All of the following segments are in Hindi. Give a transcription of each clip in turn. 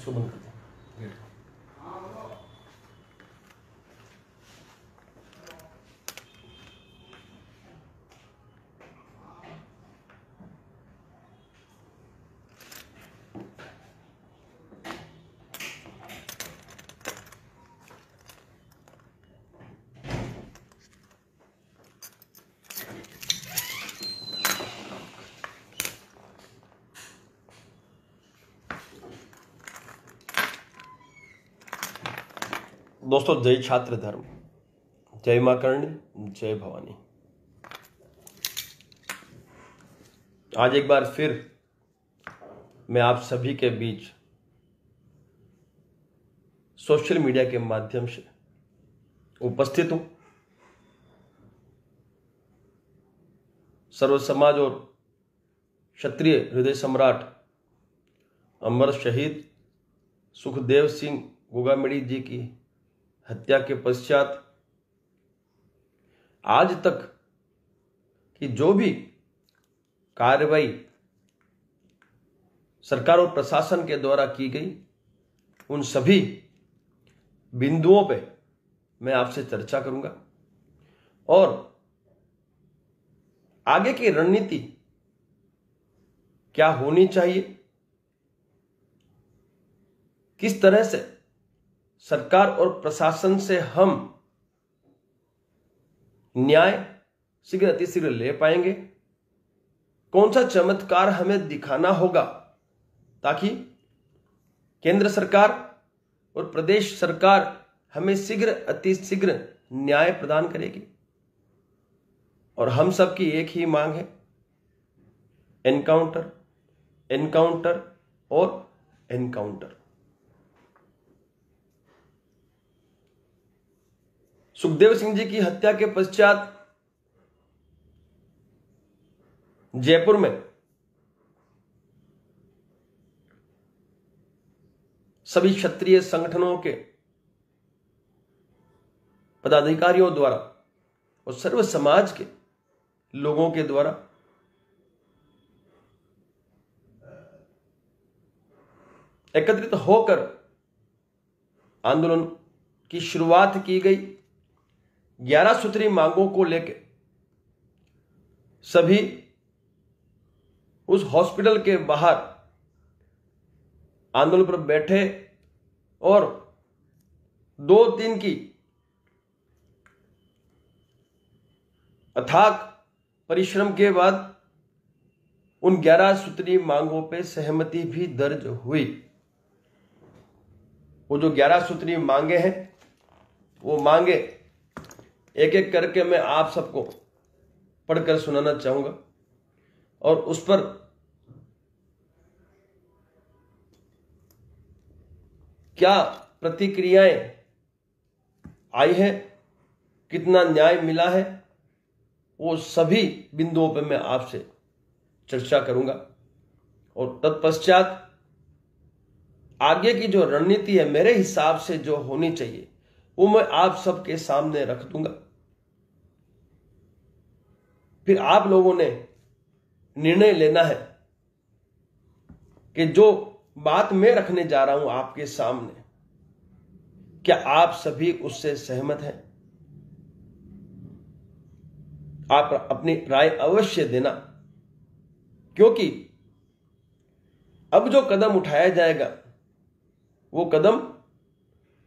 इसको बंद कर दें। दोस्तों, जय छात्र धर्म, जय मां कर्णी, जय भवानी। आज एक बार फिर मैं आप सभी के बीच सोशल मीडिया के माध्यम से उपस्थित हूं। सर्व समाज और क्षत्रिय हृदय सम्राट अमर शहीद सुखदेव सिंह गोगामेड़ी जी की हत्या के पश्चात आज तक की जो भी कार्रवाई सरकार और प्रशासन के द्वारा की गई, उन सभी बिंदुओं पे मैं आपसे चर्चा करूंगा और आगे की रणनीति क्या होनी चाहिए, किस तरह से सरकार और प्रशासन से हम न्याय शीघ्र अतिशीघ्र ले पाएंगे, कौन सा चमत्कार हमें दिखाना होगा ताकि केंद्र सरकार और प्रदेश सरकार हमें शीघ्र अतिशीघ्र न्याय प्रदान करेगी। और हम सबकी एक ही मांग है, एनकाउंटर, एनकाउंटर और एनकाउंटर। सुखदेव सिंह जी की हत्या के पश्चात जयपुर में सभी क्षत्रिय संगठनों के पदाधिकारियों द्वारा और सर्व समाज के लोगों के द्वारा एकत्रित होकर आंदोलन की शुरुआत की गई। 11 सूत्री मांगों को लेकर सभी उस हॉस्पिटल के बाहर आंदोलन पर बैठे और 2 दिन की अथाक परिश्रम के बाद उन 11 सूत्री मांगों पे सहमति भी दर्ज हुई। वो जो 11 सूत्री मांगे हैं, वो मांगे एक एक करके मैं आप सबको पढ़कर सुनाना चाहूंगा और उस पर क्या प्रतिक्रियाएं आई है, कितना न्याय मिला है, वो सभी बिंदुओं पर मैं आपसे चर्चा करूंगा। और तत्पश्चात आगे की जो रणनीति है मेरे हिसाब से जो होनी चाहिए वो मैं आप सबके सामने रख दूंगा। फिर आप लोगों ने निर्णय लेना है कि जो बात मैं रखने जा रहा हूं आपके सामने, क्या आप सभी उससे सहमत हैं? आप अपनी राय अवश्य देना, क्योंकि अब जो कदम उठाया जाएगा वो कदम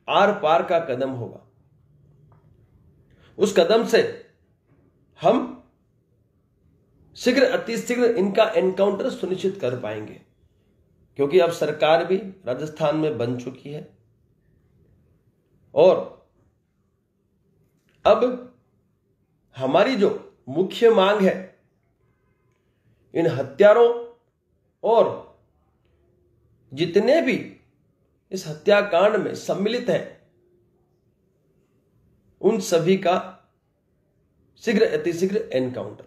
आर पार का कदम होगा। उस कदम से हम शीघ्र अतिशीघ्र इनका एनकाउंटर सुनिश्चित कर पाएंगे, क्योंकि अब सरकार भी राजस्थान में बन चुकी है और अब हमारी जो मुख्य मांग है, इन हत्यारों और जितने भी इस हत्याकांड में सम्मिलित हैं उन सभी का शीघ्र अतिशीघ्र एनकाउंटर।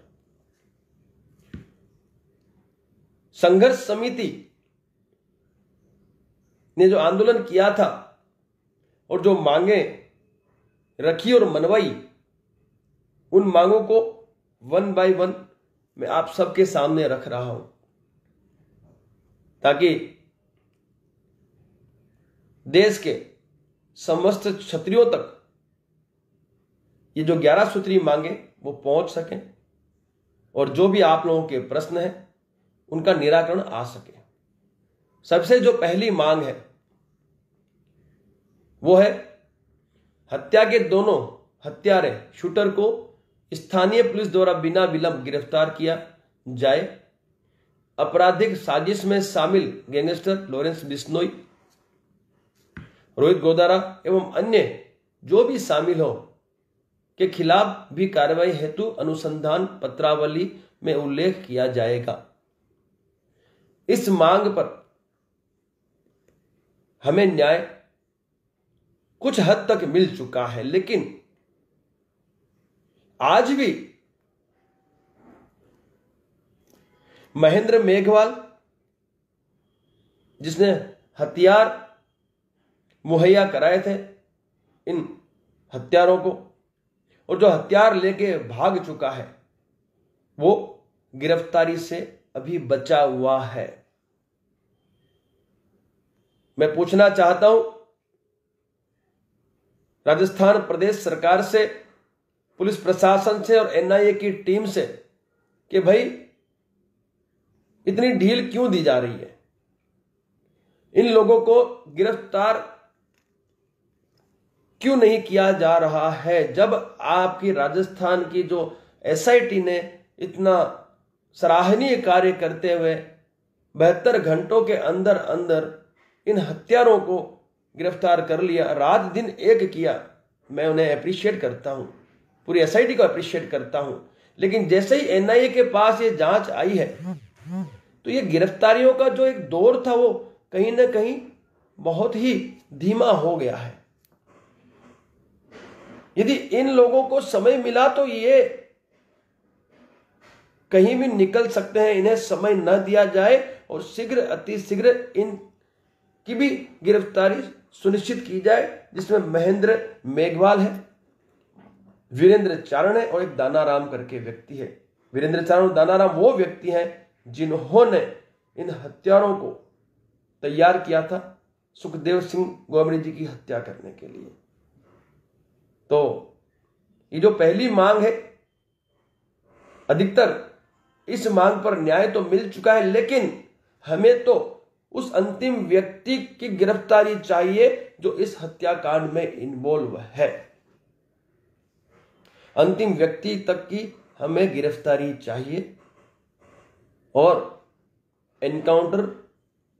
संघर्ष समिति ने जो आंदोलन किया था और जो मांगे रखी और मनवाई, उन मांगों को 1 बाय 1 मैं आप सबके सामने रख रहा हूं, ताकि देश के समस्त क्षत्रियों तक ये जो 11 सूत्री मांगे वो पहुंच सकें और जो भी आप लोगों के प्रश्न हैं उनका निराकरण आ सके। सबसे जो पहली मांग है वो है हत्या के दोनों हत्यारे शूटर को स्थानीय पुलिस द्वारा बिना विलंब गिरफ्तार किया जाए। आपराधिक साजिश में शामिल गैंगस्टर लॉरेंस बिश्नोई, रोहित गोदारा एवं अन्य जो भी शामिल हो के खिलाफ भी कार्रवाई हेतु अनुसंधान पत्रावली में उल्लेख किया जाएगा। इस मांग पर हमें न्याय कुछ हद तक मिल चुका है, लेकिन आज भी महेंद्र मेघवाल जिसने हथियार मुहैया कराए थे इन हत्यारों को और जो हथियार लेके भाग चुका है वो गिरफ्तारी से अभी बचा हुआ है। मैं पूछना चाहता हूं राजस्थान प्रदेश सरकार से, पुलिस प्रशासन से और एनआईए की टीम से कि भाई इतनी ढील क्यों दी जा रही है? इन लोगों को गिरफ्तार क्यों नहीं किया जा रहा है जब आपकी राजस्थान की जो एसआईटी ने इतना सराहनीय कार्य करते हुए 72 घंटों के अंदर अंदर इन हत्यारों को गिरफ्तार कर लिया, रात दिन एक किया। मैं उन्हें अप्रिशिएट करता हूं, पूरी एसआईटी को अप्रिशिएट करता हूं। लेकिन जैसे ही एनआईए के पास ये जांच आई है तो ये गिरफ्तारियों का जो एक दौर था वो कहीं ना कहीं बहुत ही धीमा हो गया है। यदि इन लोगों को समय मिला तो ये कहीं भी निकल सकते हैं, इन्हें समय न दिया जाए और शीघ्र अतिशीघ्र इनकी भी गिरफ्तारी सुनिश्चित की जाए, जिसमें महेंद्र मेघवाल है, वीरेंद्र चारण है और एक दानाराम करके व्यक्ति है। वीरेंद्र चारण और दानाराम वो व्यक्ति हैं जिन्होंने इन हत्यारों को तैयार किया था सुखदेव सिंह गोमड़ी जी की हत्या करने के लिए। तो ये जो पहली मांग है, अधिकतर इस मांग पर न्याय तो मिल चुका है, लेकिन हमें तो उस अंतिम व्यक्ति की गिरफ्तारी चाहिए जो इस हत्याकांड में इन्वॉल्व है। अंतिम व्यक्ति तक की हमें गिरफ्तारी चाहिए और एनकाउंटर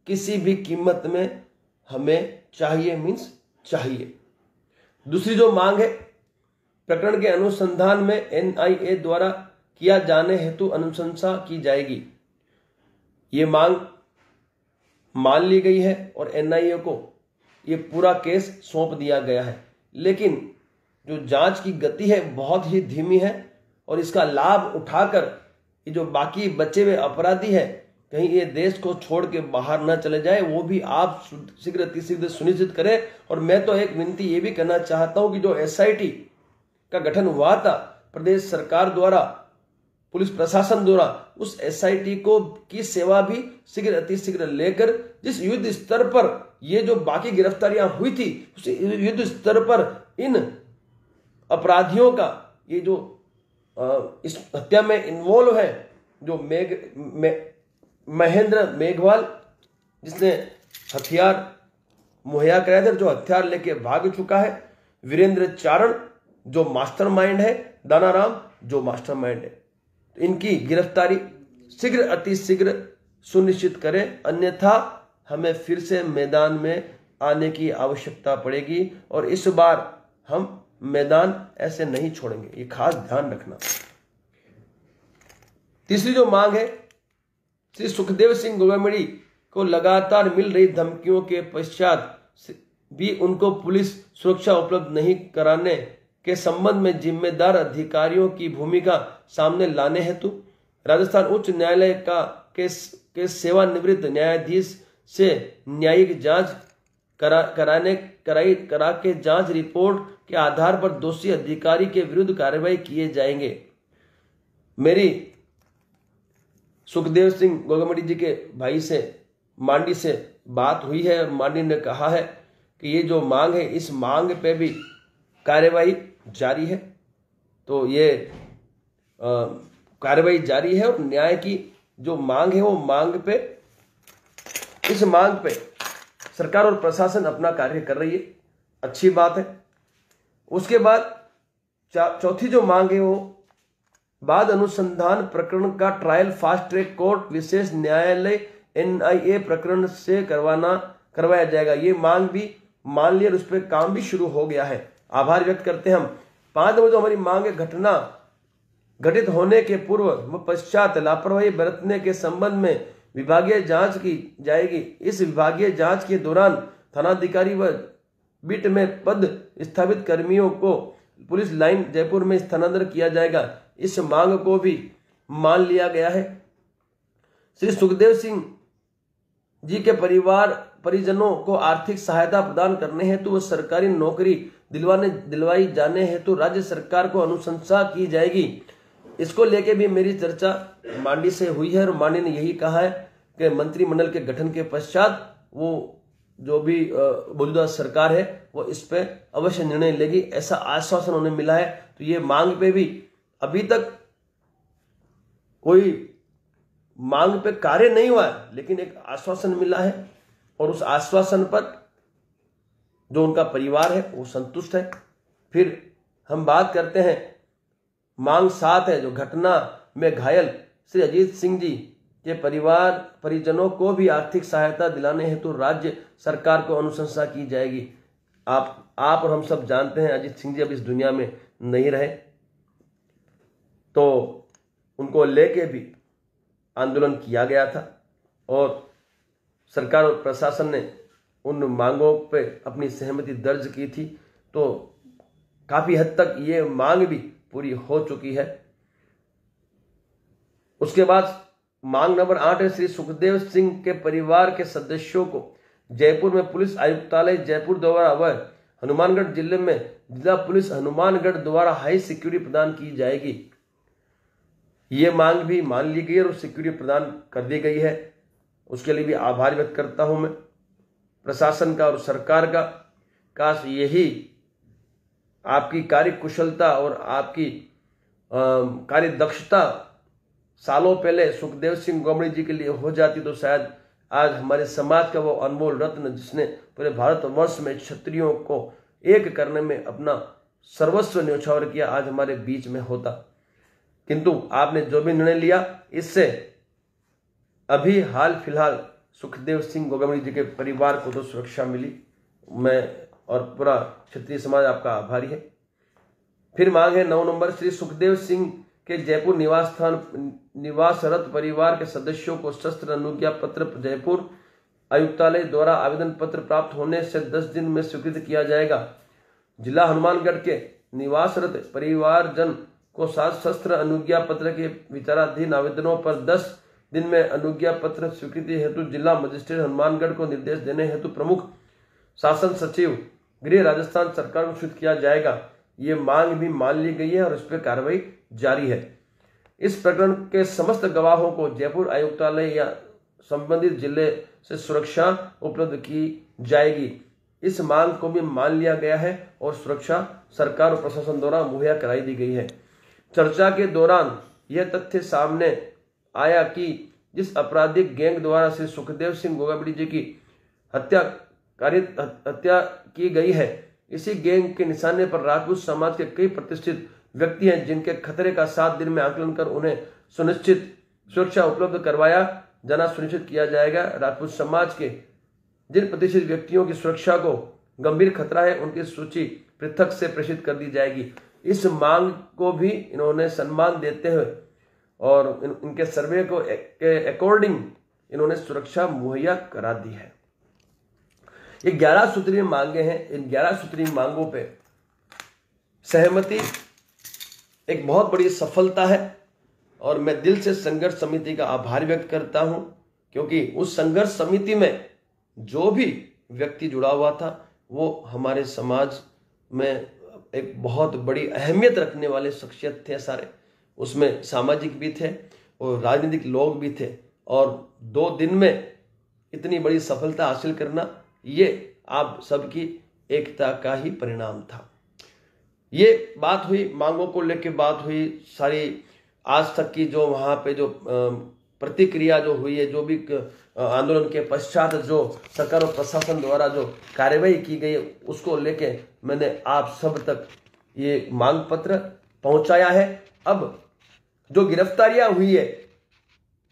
किसी भी कीमत में हमें चाहिए, मीन्स चाहिए। दूसरी जो मांग है, प्रकरण के अनुसंधान में एनआईए द्वारा किया जाने हेतु अनुशंसा की जाएगी। ये मांग मान ली गई है और एनआईए को ये पूरा केस सौंप दिया गया है, लेकिन जो जांच की गति है बहुत ही धीमी है और इसका लाभ उठाकर ये जो बाकी बचे हुए अपराधी है कहीं ये देश को छोड़ के बाहर ना चले जाए, वो भी आप शीघ्र अतिशीघ्र सुनिश्चित करें। और मैं तो एक विनती ये भी करना चाहता हूं कि जो एसआईटी का गठन हुआ था प्रदेश सरकार द्वारा, पुलिस प्रशासन द्वारा, उस एसआईटी को की सेवा भी शीघ्र अतिशीघ्र लेकर जिस युद्ध स्तर पर ये जो बाकी गिरफ्तारियां हुई थी उस युद्ध स्तर पर इन अपराधियों का ये जो इस हत्या में इन्वॉल्व है, जो महेंद्र मेघवाल जिसने हथियार मुहैया कराया था, जो हथियार लेके भाग चुका है, वीरेंद्र चारण जो मास्टरमाइंड है, दानाराम जो मास्टरमाइंड है, इनकी गिरफ्तारी शीघ्र अतिशीघ्र सुनिश्चित करें, अन्यथा हमें फिर से मैदान में आने की आवश्यकता पड़ेगी और इस बार हम मैदान ऐसे नहीं छोड़ेंगे, ये खास ध्यान रखना। तीसरी जो मांग है, श्री सुखदेव सिंह गोमड़ी को लगातार मिल रही धमकियों के पश्चात भी उनको पुलिस सुरक्षा उपलब्ध नहीं कराने के संबंध में जिम्मेदार अधिकारियों की भूमिका सामने लाने हेतु राजस्थान उच्च न्यायालय के सेवानिवृत्त न्यायाधीश से न्यायिक जांच करा के जांच रिपोर्ट के आधार पर दोषी अधिकारी के विरुद्ध कार्रवाई किए जाएंगे। मेरी सुखदेव सिंह गोगमड़ी जी के भाई से, मांडी से बात हुई है और मांडी ने कहा है कि ये जो मांग है इस मांग पे भी कार्यवाही जारी है। तो ये कार्यवाही जारी है और न्याय की जो मांग है वो मांग पे, इस मांग पे सरकार और प्रशासन अपना कार्य कर रही है, अच्छी बात है। उसके बाद चौथी जो मांग है वो बाद अनुसंधान प्रकरण का ट्रायल फास्ट ट्रैक कोर्ट विशेष न्यायालय NIA प्रकरण से करवाया जाएगा। ये मांग भी मान लिया और उस पर काम भी शुरू हो गया है। आभार व्यक्त करते हैं हम। 5 नंबर जो हमारी मांग है, घटना घटित होने के पूर्व व पश्चात लापरवाही बरतने के संबंध में विभागीय जांच की जाएगी। इस विभागीय जांच के दौरान थानाधिकारी व बीट में पद स्थापित कर्मियों को पुलिस लाइन जयपुर में स्थानांतरित किया जाएगा। इस मांग को भी मान लिया गया है। श्री सुखदेव सिंह जी के परिजनों को आर्थिक सहायता प्रदान करने हेतु व सरकारी नौकरी दिलवाई जाने हेतु राज्य सरकार को अनुशंसा की जाएगी। इसको लेके भी मेरी चर्चा मांडी से हुई है और मांडी ने यही कहा है कि मंत्रिमंडल के गठन के पश्चात वो जो भी मौजूदा सरकार है वो इस पे अवश्य निर्णय लेगी, ऐसा आश्वासन उन्हें मिला है। तो ये मांग पे भी अभी तक कोई मांग पे कार्य नहीं हुआ है, लेकिन एक आश्वासन मिला है और उस आश्वासन पर जो उनका परिवार है वो संतुष्ट है। फिर हम बात करते हैं मांग 7 है, जो घटना में घायल श्री अजीत सिंह जी के परिजनों को भी आर्थिक सहायता दिलाने हेतु राज्य सरकार को अनुशंसा की जाएगी। आप और हम सब जानते हैं अजीत सिंह जी अब इस दुनिया में नहीं रहे, तो उनको लेके भी आंदोलन किया गया था और सरकार और प्रशासन ने उन मांगों पे अपनी सहमति दर्ज की थी। तो काफी हद तक ये मांग भी पूरी हो चुकी है। उसके बाद मांग नंबर 8 है, श्री सुखदेव सिंह के परिवार के सदस्यों को जयपुर में पुलिस आयुक्तालय जयपुर द्वारा व हनुमानगढ़ जिले में जिला पुलिस हनुमानगढ़ द्वारा हाई सिक्योरिटी प्रदान की जाएगी। ये मांग भी मान ली गई है और सिक्योरिटी प्रदान कर दी गई है। उसके लिए भी आभार व्यक्त करता हूं मैं प्रशासन का और सरकार का। काश यही आपकी कार्य कुशलता और आपकी कार्य दक्षता सालों पहले सुखदेव सिंह गौमड़ी जी के लिए हो जाती तो शायद आज हमारे समाज का वो अनमोल रत्न जिसने पूरे भारतवर्ष में क्षत्रियों को एक करने में अपना सर्वस्व न्यौछावर किया आज हमारे बीच में होता। किंतु आपने जो भी निर्णय लिया इससे अभी हाल फिलहाल सुखदेव सिंह गौमड़ी जी के परिवार को तो सुरक्षा मिली। मैं और पूरा क्षत्रिय समाज आपका आभारी है। फिर मांग है 9 नंबर, श्री सुखदेव सिंह के जयपुर निवासरत परिवार के सदस्यों को शस्त्र अनुज्ञा पत्र जयपुर आयुक्तालय द्वारा आवेदन पत्र प्राप्त होने से 10 दिन में स्वीकृत किया जाएगा। जिला हनुमानगढ़ के निवासरत परिवारजन को शस्त्र अनुज्ञा पत्र के विचाराधीन आवेदनों पर 10 दिन में अनुज्ञा पत्र स्वीकृति हेतु जिला मजिस्ट्रेट हनुमानगढ़ को निर्देश देने हेतु प्रमुख शासन सचिव गृह राजस्थान सरकार को सूचित किया जाएगा। ये मांग भी मान ली गई है और इस पर कार्रवाई जारी है। इस प्रकरण के समस्त गवाहों को जयपुर आयुक्तालय या संबंधित जिले से सुरक्षा उपलब्ध की जाएगी। इस मांग को भी मान लिया गया है और सुरक्षा सरकार और प्रशासन द्वारा मुहैया कराई दी गई है। चर्चा के दौरान यह तथ्य सामने आया कि जिस आपराधिक गैंग द्वारा श्री सुखदेव सिंह गौमड़ी जी की हत्या की गई है, इसी गैंग के निशाने पर राजपूत समाज के कई प्रतिष्ठित व्यक्ति हैं जिनके खतरे का 7 दिन में आकलन कर उन्हें सुनिश्चित सुरक्षा उपलब्ध करवाया जाना सुनिश्चित किया जाएगा। राजपूत समाज के जिन प्रतिष्ठित व्यक्तियों की सुरक्षा को गंभीर खतरा है उनकी सूची पृथक से प्रेषित कर दी जाएगी। इस मांग को भी इन्होंने सम्मान देते हुए और इनके सर्वे को अकॉर्डिंग इन्होंने सुरक्षा मुहैया करा दी है। ये 11 सूत्रीय मांगे हैं। इन 11 सूत्रीय मांगों पे सहमति एक बहुत बड़ी सफलता है और मैं दिल से संघर्ष समिति का आभार व्यक्त करता हूं, क्योंकि उस संघर्ष समिति में जो भी व्यक्ति जुड़ा हुआ था वो हमारे समाज में एक बहुत बड़ी अहमियत रखने वाले शख्सियत थे सारे। उसमें सामाजिक भी थे और राजनीतिक लोग भी थे और 2 दिन में इतनी बड़ी सफलता हासिल करना ये आप सबकी एकता का ही परिणाम था। ये बात हुई, मांगों को लेकर बात हुई, सारी आज तक की जो वहां पे जो प्रतिक्रिया जो हुई है, जो भी आंदोलन के पश्चात जो सरकार और प्रशासन द्वारा जो कार्यवाही की गई, उसको लेके मैंने आप सब तक ये मांग पत्र पहुंचाया है। अब जो गिरफ्तारियां हुई है,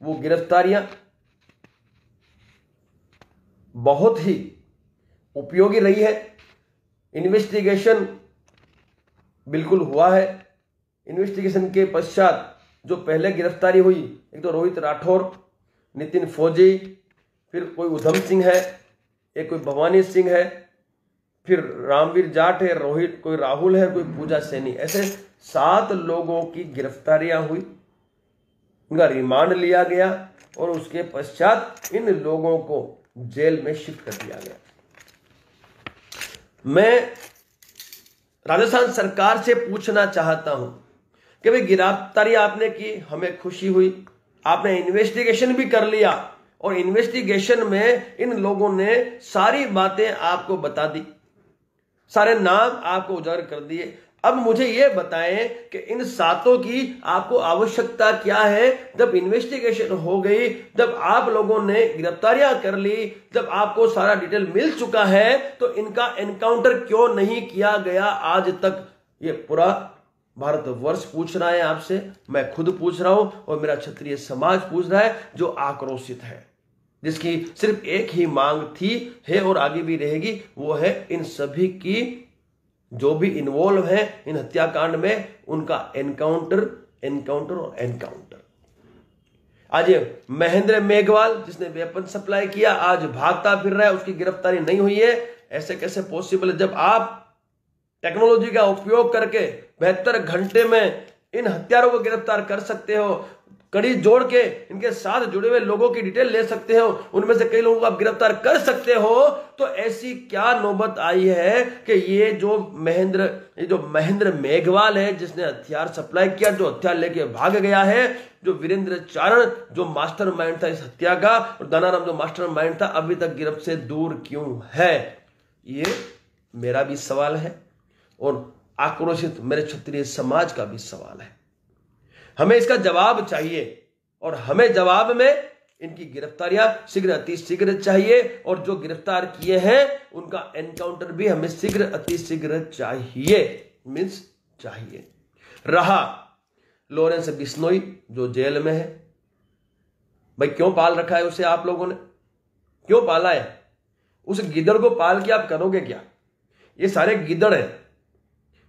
वो गिरफ्तारियां बहुत ही उपयोगी रही है। इन्वेस्टिगेशन बिल्कुल हुआ है। इन्वेस्टिगेशन के पश्चात जो पहले गिरफ्तारी हुई, एक तो रोहित राठौर, नितिन फौजी, फिर कोई उधम सिंह है, एक कोई भवानी सिंह है, फिर रामवीर जाट है, रोहित, कोई राहुल है, कोई पूजा सैनी, ऐसे 7 लोगों की गिरफ्तारियां हुई, उनका रिमांड लिया गया और उसके पश्चात इन लोगों को जेल में शिफ्ट कर दिया गया। मैं राजस्थान सरकार से पूछना चाहता हूं कि भाई गिरफ्तारी आपने की, हमें खुशी हुई, आपने इन्वेस्टिगेशन भी कर लिया और इन्वेस्टिगेशन में इन लोगों ने सारी बातें आपको बता दी, सारे नाम आपको उजागर कर दिए। अब मुझे यह बताएं कि इन 7 की आपको आवश्यकता क्या है? जब इन्वेस्टिगेशन हो गई, जब आप लोगों ने गिरफ्तारियां कर ली, जब आपको सारा डिटेल मिल चुका है, तो इनका एनकाउंटर क्यों नहीं किया गया आज तक? ये पूरा भारतवर्ष पूछ रहा है आपसे, मैं खुद पूछ रहा हूं और मेरा क्षत्रिय समाज पूछ रहा है, जो आक्रोशित है, जिसकी सिर्फ एक ही मांग थी, है और आगे भी रहेगी, वो है इन सभी की जो भी इन्वॉल्व हैं इन हत्याकांड में, उनका एनकाउंटर, एनकाउंटर और एनकाउंटर। आज महेंद्र मेघवाल जिसने वेपन सप्लाई किया, आज भागता फिर रहा है, उसकी गिरफ्तारी नहीं हुई है। ऐसे कैसे पॉसिबल है? जब आप टेक्नोलॉजी का उपयोग करके 72 घंटे में इन हत्यारों को गिरफ्तार कर सकते हो, कड़ी जोड़ के इनके साथ जुड़े हुए लोगों की डिटेल ले सकते हो, उनमें से कई लोगों को आप गिरफ्तार कर सकते हो, तो ऐसी क्या नौबत आई है कि ये जो महेंद्र मेघवाल है, जिसने हथियार सप्लाई किया, जो हथियार लेके भाग गया है, जो वीरेंद्र चारण जो मास्टरमाइंड था इस हत्या का, और दानाराम जो मास्टरमाइंड था, अभी तक गिरफ्त से दूर क्यों है? ये मेरा भी सवाल है और आक्रोशित मेरे क्षत्रिय समाज का भी सवाल है। हमें इसका जवाब चाहिए और हमें जवाब में इनकी गिरफ्तारियां शीघ्र अति शीघ्र चाहिए, और जो गिरफ्तार किए हैं उनका एनकाउंटर भी हमें शीघ्र अति शीघ्र चाहिए, मीन्स चाहिए। रहा लॉरेंस बिश्नोई जो जेल में है, भाई क्यों पाल रखा है उसे? आप लोगों ने क्यों पाला है? उस गिदड़ को पाल के आप करोगे क्या? ये सारे गिदड़ हैं,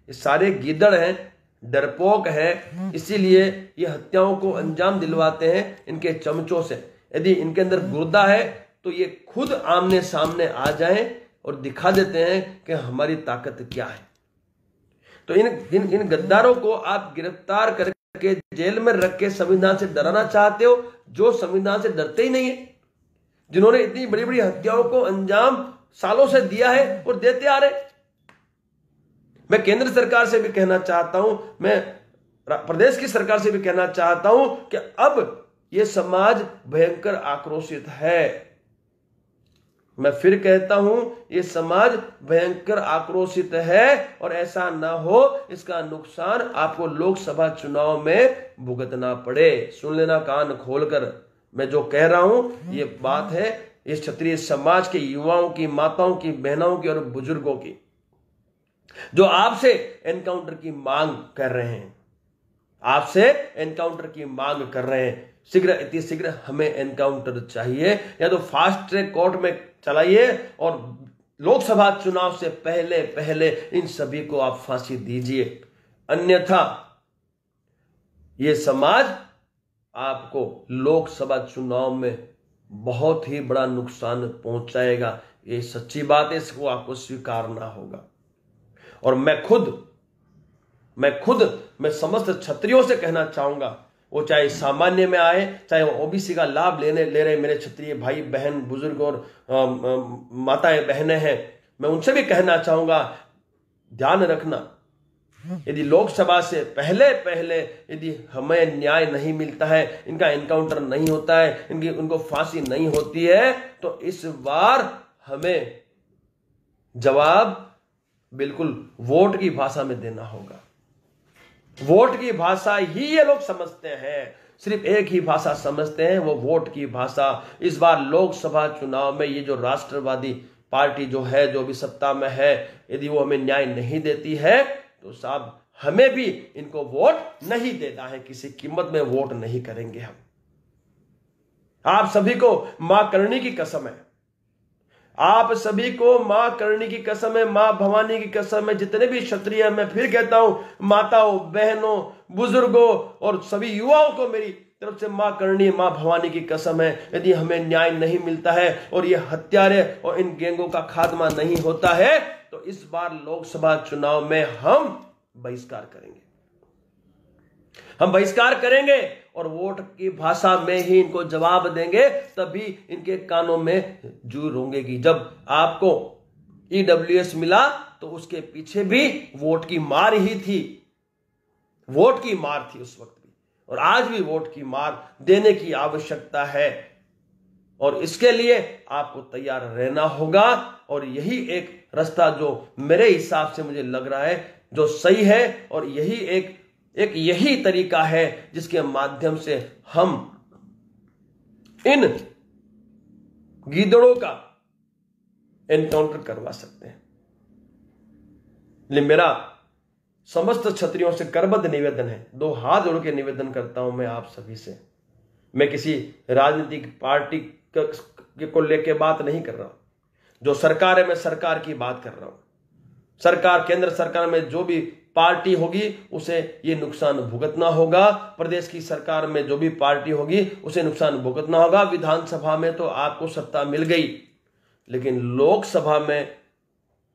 ये सारे गिदड़ हैं, डरपोक है, इसीलिए ये हत्याओं को अंजाम दिलवाते हैं इनके चमचों से। यदि इनके अंदर गुर्दा है तो ये खुद आमने सामने आ जाएं और दिखा देते हैं कि हमारी ताकत क्या है। तो इन गद्दारों को आप गिरफ्तार करके जेल में रख के संविधान से डराना चाहते हो, जो संविधान से डरते ही नहीं है, जिन्होंने इतनी बड़ी बड़ी हत्याओं को अंजाम सालों से दिया है और देते आ रहे। मैं केंद्र सरकार से भी कहना चाहता हूं, मैं प्रदेश की सरकार से भी कहना चाहता हूं कि अब यह समाज भयंकर आक्रोशित है। मैं फिर कहता हूं, यह समाज भयंकर आक्रोशित है और ऐसा ना हो इसका नुकसान आपको लोकसभा चुनाव में भुगतना पड़े। सुन लेना कान खोलकर, मैं जो कह रहा हूं ये बात है इस क्षत्रिय समाज के युवाओं की, माताओं की, बहनों की और बुजुर्गों की, जो आपसे एनकाउंटर की मांग कर रहे हैं, आपसे एनकाउंटर की मांग कर रहे हैं। शीघ्र अति शीघ्र हमें एनकाउंटर चाहिए, या तो फास्ट ट्रैक कोर्ट में चलाइए और लोकसभा चुनाव से पहले पहले इन सभी को आप फांसी दीजिए, अन्यथा यह समाज आपको लोकसभा चुनाव में बहुत ही बड़ा नुकसान पहुंचाएगा। ये सच्ची बात है, इसको आपको स्वीकारना होगा। और मैं समस्त क्षत्रियों से कहना चाहूंगा, वो चाहे सामान्य में आए, चाहे वो ओबीसी का लाभ ले रहे मेरे क्षत्रिय भाई बहन बुजुर्ग और माताएं बहनें हैं, मैं उनसे भी कहना चाहूंगा, ध्यान रखना, यदि लोकसभा से पहले पहले यदि हमें न्याय नहीं मिलता है, इनका एनकाउंटर नहीं होता है, उनको फांसी नहीं होती है, तो इस बार हमें जवाब बिल्कुल वोट की भाषा में देना होगा। वोट की भाषा ही ये लोग समझते हैं, सिर्फ एक ही भाषा समझते हैं, वो वोट की भाषा। इस बार लोकसभा चुनाव में ये जो राष्ट्रवादी पार्टी जो है, जो भी सत्ता में है, यदि वो हमें न्याय नहीं देती है तो साहब हमें भी इनको वोट नहीं देना है, किसी कीमत में वोट नहीं करेंगे हम। आप सभी को मां करणी की कसम है, आप सभी को मां करणी की कसम है, मां भवानी की कसम है, जितने भी क्षत्रिय हैं, मैं फिर कहता हूं, माताओं, बहनों, बुजुर्गों और सभी युवाओं को मेरी तरफ से मां करणी, मां भवानी की कसम है, यदि हमें न्याय नहीं मिलता है और ये हत्यारे और इन गैंगों का खात्मा नहीं होता है तो इस बार लोकसभा चुनाव में हम बहिष्कार करेंगे। हम बहिष्कार करेंगे और वोट की भाषा में ही इनको जवाब देंगे, तभी इनके कानों में जू रोंगेगी। जब आपको ईडब्ल्यूएस मिला तो उसके पीछे भी वोट की मार ही थी, वोट की मार थी उस वक्त भी, और आज भी वोट की मार देने की आवश्यकता है और इसके लिए आपको तैयार रहना होगा। और यही एक रास्ता जो मेरे हिसाब से मुझे लग रहा है जो सही है, और यही एक यही तरीका है जिसके माध्यम से हम इन गीदड़ों का एनकाउंटर करवा सकते हैं। लेकिन मेरा समस्त क्षत्रियों से करबद्ध निवेदन है, दो हाथ जोड़ के निवेदन करता हूं मैं आप सभी से। मैं किसी राजनीतिक पार्टी को लेके बात नहीं कर रहा हूं, जो सरकार है मैं सरकार की बात कर रहा हूं। सरकार, केंद्र सरकार में जो भी पार्टी होगी उसे ये नुकसान भुगतना होगा, प्रदेश की सरकार में जो भी पार्टी होगी उसे नुकसान भुगतना होगा। विधानसभा में तो आपको सत्ता मिल गई, लेकिन लोकसभा में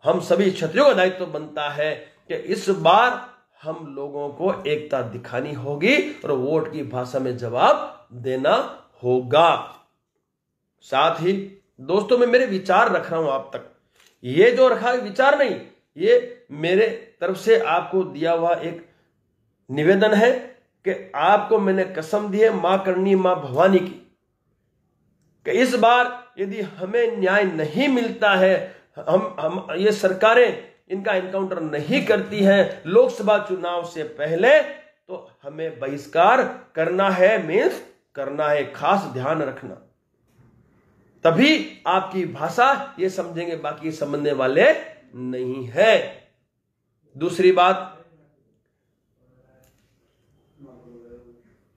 हम सभी क्षत्रियों का दायित्व बनता है कि इस बार हम लोगों को एकता दिखानी होगी और वोट की भाषा में जवाब देना होगा। साथ ही दोस्तों, मैं मेरे विचार रख रहा हूं आप तक, ये जो रखा है विचार नहीं, ये मेरे तरफ से आपको दिया हुआ एक निवेदन है कि आपको मैंने कसम दी है मां करणी, मां भवानी की, कि इस बार यदि हमें न्याय नहीं मिलता है, हम ये सरकारें इनका एनकाउंटर नहीं करती हैं लोकसभा चुनाव से पहले, तो हमें बहिष्कार करना है, मीन्स करना है। खास ध्यान रखना, तभी आपकी भाषा ये समझेंगे, बाकी समझने वाले नहीं है। दूसरी बात,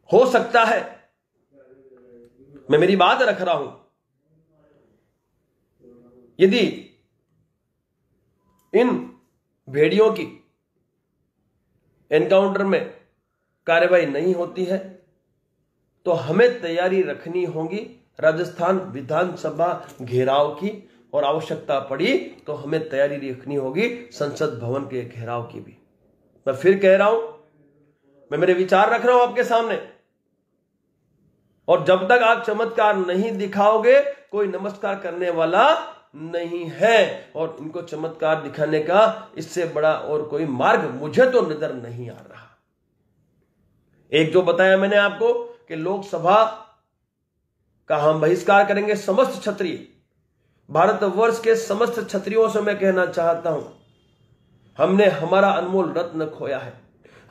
हो सकता है, मैं मेरी बात रख रहा हूं, यदि इन भेड़ियों की एनकाउंटर में कार्रवाई नहीं होती है तो हमें तैयारी रखनी होगी राजस्थान विधानसभा घेराव की, और आवश्यकता पड़ी तो हमें तैयारी रखनी होगी संसद भवन के घेराव की भी। मैं फिर कह रहा हूं, मैं मेरे विचार रख रहा हूं आपके सामने, और जब तक आप चमत्कार नहीं दिखाओगे कोई नमस्कार करने वाला नहीं है, और इनको चमत्कार दिखाने का इससे बड़ा और कोई मार्ग मुझे तो नजर नहीं आ रहा। एक जो बताया मैंने आपको कि लोकसभा का हम बहिष्कार करेंगे, समस्त क्षत्रिय, भारतवर्ष के समस्त क्षत्रियों से मैं कहना चाहता हूं, हमने हमारा अनमोल रत्न खोया है।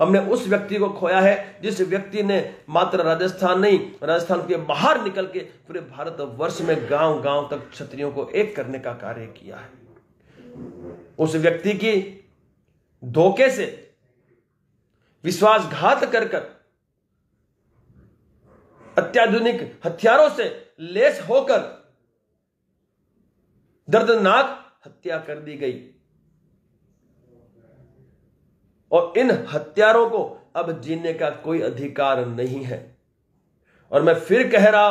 हमने उस व्यक्ति को खोया है जिस व्यक्ति ने मात्र राजस्थान नहीं, राजस्थान के बाहर निकल के पूरे भारतवर्ष में गांव गांव तक क्षत्रियों को एक करने का कार्य किया है। उस व्यक्ति की धोखे से, विश्वासघात कर अत्याधुनिक हथियारों से लैस होकर दर्दनाक हत्या कर दी गई, और इन हत्यारों को अब जीने का कोई अधिकार नहीं है। और मैं फिर कह रहा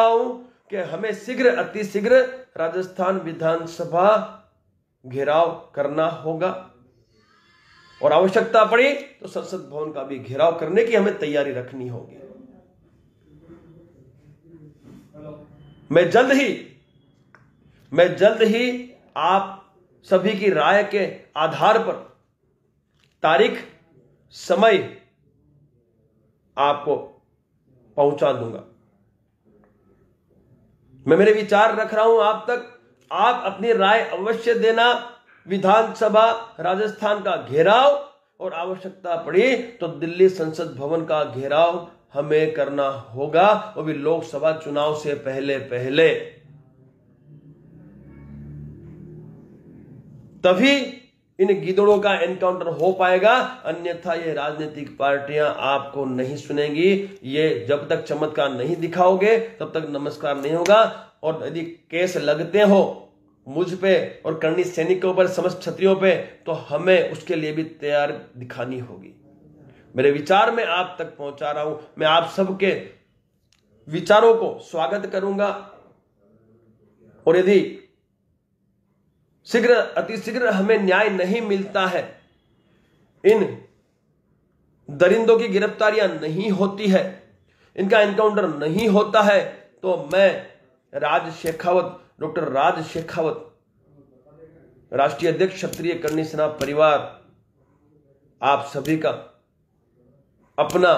हूं कि हमें शीघ्र, अति शीघ्र राजस्थान विधानसभा घेराव करना होगा, और आवश्यकता पड़ी तो संसद भवन का भी घेराव करने की हमें तैयारी रखनी होगी। मैं जल्द ही आप सभी की राय के आधार पर तारीख, समय आपको पहुंचा दूंगा। मैं मेरे विचार रख रहा हूं आप तक, आप अपनी राय अवश्य देना। विधानसभा राजस्थान का घेराव और आवश्यकता पड़ी तो दिल्ली संसद भवन का घेराव हमें करना होगा, वो भी लोकसभा चुनाव से पहले पहले। तभी इन गिदड़ों का एनकाउंटर हो पाएगा, अन्यथा ये राजनीतिक पार्टियां आपको नहीं सुनेंगी। ये जब तक चमत्कार नहीं दिखाओगे तब तक नमस्कार नहीं होगा। और यदि केस लगते हो मुझ पे और करनी सैनिकों पर, समस्त क्षत्रियों पे, तो हमें उसके लिए भी तैयार दिखानी होगी। मेरे विचार में आप तक पहुंचा रहा हूं। मैं आप सबके विचारों को स्वागत करूंगा और यदि शीघ्र अतिशीघ्र हमें न्याय नहीं मिलता है, इन दरिंदों की गिरफ्तारियां नहीं होती है, इनका एनकाउंटर नहीं होता है, तो मैं राज शेखावत, डॉक्टर राज शेखावत, राष्ट्रीय अध्यक्ष क्षत्रिय करनी सेना परिवार, आप सभी का अपना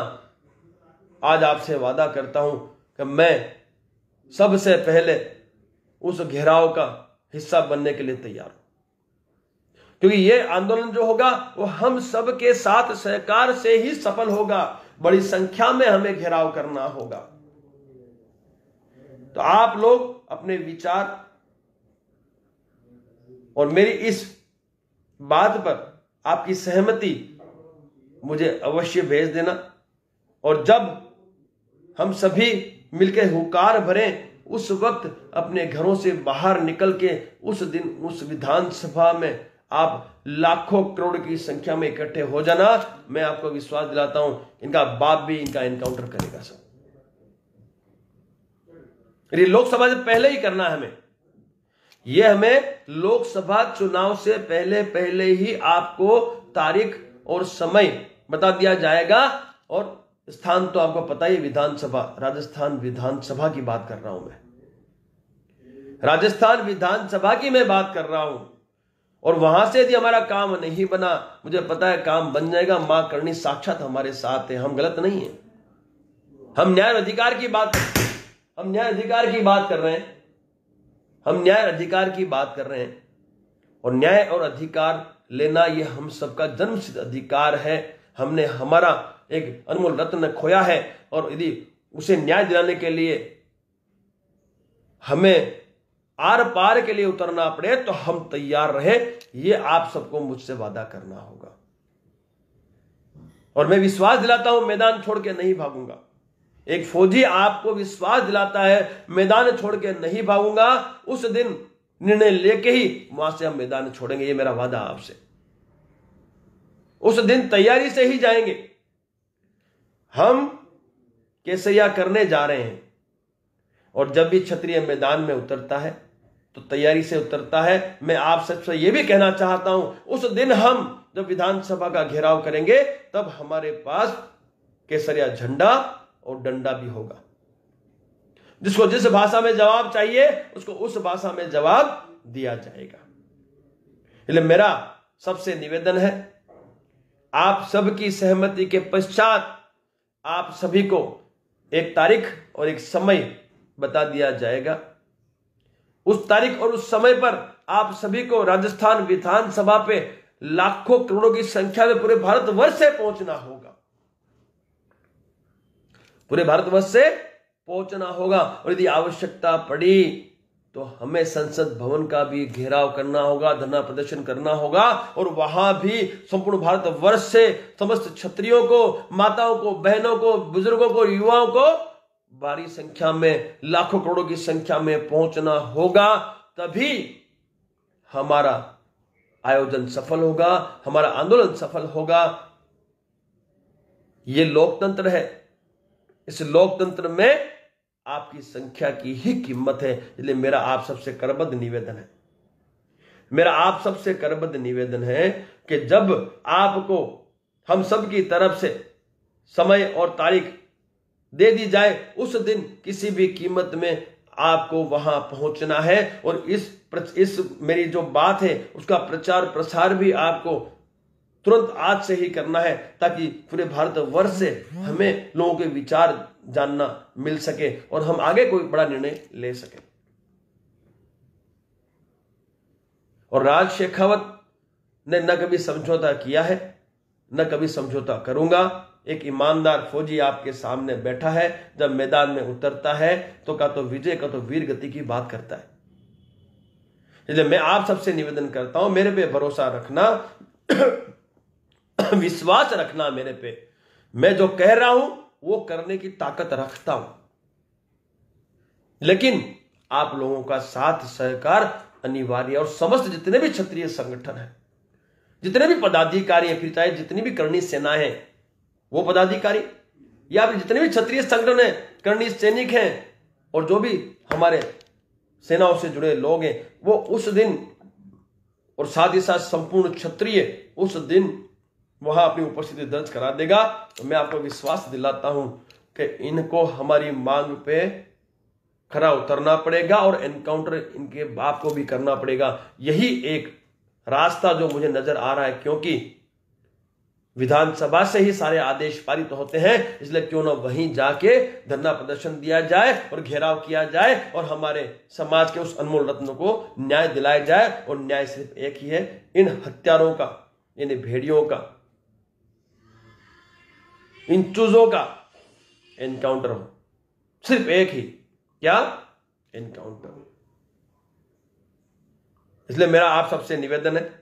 आज आपसे वादा करता हूं कि मैं सबसे पहले उस घेराव का हिस्सा बनने के लिए तैयार हूं, क्योंकि यह आंदोलन जो होगा वो हम सब के साथ सहकार से ही सफल होगा। बड़ी संख्या में हमें घेराव करना होगा। तो आप लोग अपने विचार और मेरी इस बात पर आपकी सहमति मुझे अवश्य भेज देना। और जब हम सभी मिलकर हुंकार भरें, उस वक्त अपने घरों से बाहर निकल के उस दिन उस विधानसभा में आप लाखों करोड़ की संख्या में इकट्ठे हो जाना। मैं आपको विश्वास दिलाता हूं, इनका बाप भी इनका एनकाउंटर करेगा। सब ये लोकसभा से पहले ही करना है हमें। यह हमें लोकसभा चुनाव से पहले पहले ही आपको तारीख और समय बता दिया जाएगा। और स्थान तो आपको पता ही, विधानसभा, राजस्थान विधानसभा की बात कर रहा हूं मैं, राजस्थान विधानसभा की मैं बात कर रहा हूं। और वहां से यदि हमारा काम नहीं बना, मुझे पता है काम बन जाएगा। मां करनी साक्षात हमारे साथ है, हम गलत नहीं है। हम न्याय अधिकार की बात हम न्याय अधिकार की बात कर रहे हैं, हम न्याय अधिकार की बात कर रहे हैं। और न्याय और अधिकार लेना यह हम सबका जन्मसिद्ध अधिकार है। हमने हमारा एक अनमोल रत्न खोया है, और यदि उसे न्याय दिलाने के लिए हमें आर पार के लिए उतरना पड़े तो हम तैयार रहे। ये आप सबको मुझसे वादा करना होगा। और मैं विश्वास दिलाता हूं, मैदान छोड़ के नहीं भागूंगा। एक फौजी आपको विश्वास दिलाता है मैदान छोड़ के नहीं भागूंगा, उस दिन निर्णय लेके ही वहां से हम मैदान छोड़ेंगे। ये मेरा वादा आपसे। उस दिन तैयारी से ही जाएंगे। हम केसरिया करने जा रहे हैं, और जब भी क्षत्रिय मैदान में उतरता है तो तैयारी से उतरता है। मैं आप सबसे यह भी कहना चाहता हूं, उस दिन हम जब विधानसभा का घेराव करेंगे तब हमारे पास केसरिया झंडा और डंडा भी होगा। जिसको जिस भाषा में जवाब चाहिए उसको उस भाषा में जवाब दिया जाएगा। इसलिए मेरा सबसे निवेदन है, आप सबकी सहमति के पश्चात आप सभी को एक तारीख और एक समय बता दिया जाएगा। उस तारीख और उस समय पर आप सभी को राजस्थान विधानसभा पे लाखों करोड़ों की संख्या में पूरे भारतवर्ष से पहुंचना होगा। पूरे भारतवर्ष से पहुंचना होगा। और यदि आवश्यकता पड़ी तो हमें संसद भवन का भी घेराव करना होगा, धरना प्रदर्शन करना होगा। और वहां भी संपूर्ण भारतवर्ष से समस्त क्षत्रियों को, माताओं को, बहनों को, बुजुर्गों को, युवाओं को भारी संख्या में, लाखों करोड़ों की संख्या में पहुंचना होगा। तभी हमारा आयोजन सफल होगा, हमारा आंदोलन सफल होगा। यह लोकतंत्र है। इस लोकतंत्र में आपकी संख्या की ही कीमत है। इसलिए मेरा आप सबसे करबद्ध निवेदन है, मेरा आप सबसे करबद्ध निवेदन है कि जब आपको हम सब की तरफ से समय और तारीख दे दी जाए, उस दिन किसी भी कीमत में आपको वहां पहुंचना है। और इस मेरी जो बात है उसका प्रचार प्रसार भी आपको तुरंत आज से ही करना है, ताकि पूरे भारतवर्ष से हमें लोगों के विचार जानना मिल सके और हम आगे कोई बड़ा निर्णय ले सके। और राज शेखावत ने न कभी समझौता किया है, न कभी समझौता करूंगा। एक ईमानदार फौजी आपके सामने बैठा है, जब मैदान में उतरता है तो का तो विजय का तो वीर गति की बात करता है। इसलिए मैं आप सबसे निवेदन करता हूं, मेरे पे भरोसा रखना, विश्वास रखना मेरे पे। मैं जो कह रहा हूं वो करने की ताकत रखता हूं, लेकिन आप लोगों का साथ सहकार अनिवार्य। और समस्त जितने भी क्षत्रिय संगठन हैं, जितने भी पदाधिकारी हैं, फिर चाहे जितनी भी करणी सेनाएं हैं वो पदाधिकारी, या फिर जितने भी क्षत्रिय संगठन हैं, करणी सैनिक हैं, और जो भी हमारे सेनाओं से जुड़े लोग हैं, वो उस दिन, और साथ ही साथ संपूर्ण क्षत्रिय उस दिन वहां अपनी उपस्थिति दर्ज करा देगा। तो मैं आपको विश्वास दिलाता हूं कि इनको हमारी मांग पे खरा उतरना पड़ेगा और एनकाउंटर इनके बाप को भी करना पड़ेगा। यही एक रास्ता जो मुझे नजर आ रहा है, क्योंकि विधानसभा से ही सारे आदेश पारित होते हैं, इसलिए क्यों ना वहीं जाके धरना प्रदर्शन दिया जाए और घेराव किया जाए और हमारे समाज के उस अनमोल रत्न को न्याय दिलाया जाए। और न्याय सिर्फ एक ही है, इन हत्यारों का, इन भेड़ियों का, इन चूजों का एनकाउंटर हो। सिर्फ एक ही, क्या? एनकाउंटर। इसलिए मेरा आप सबसे निवेदन है,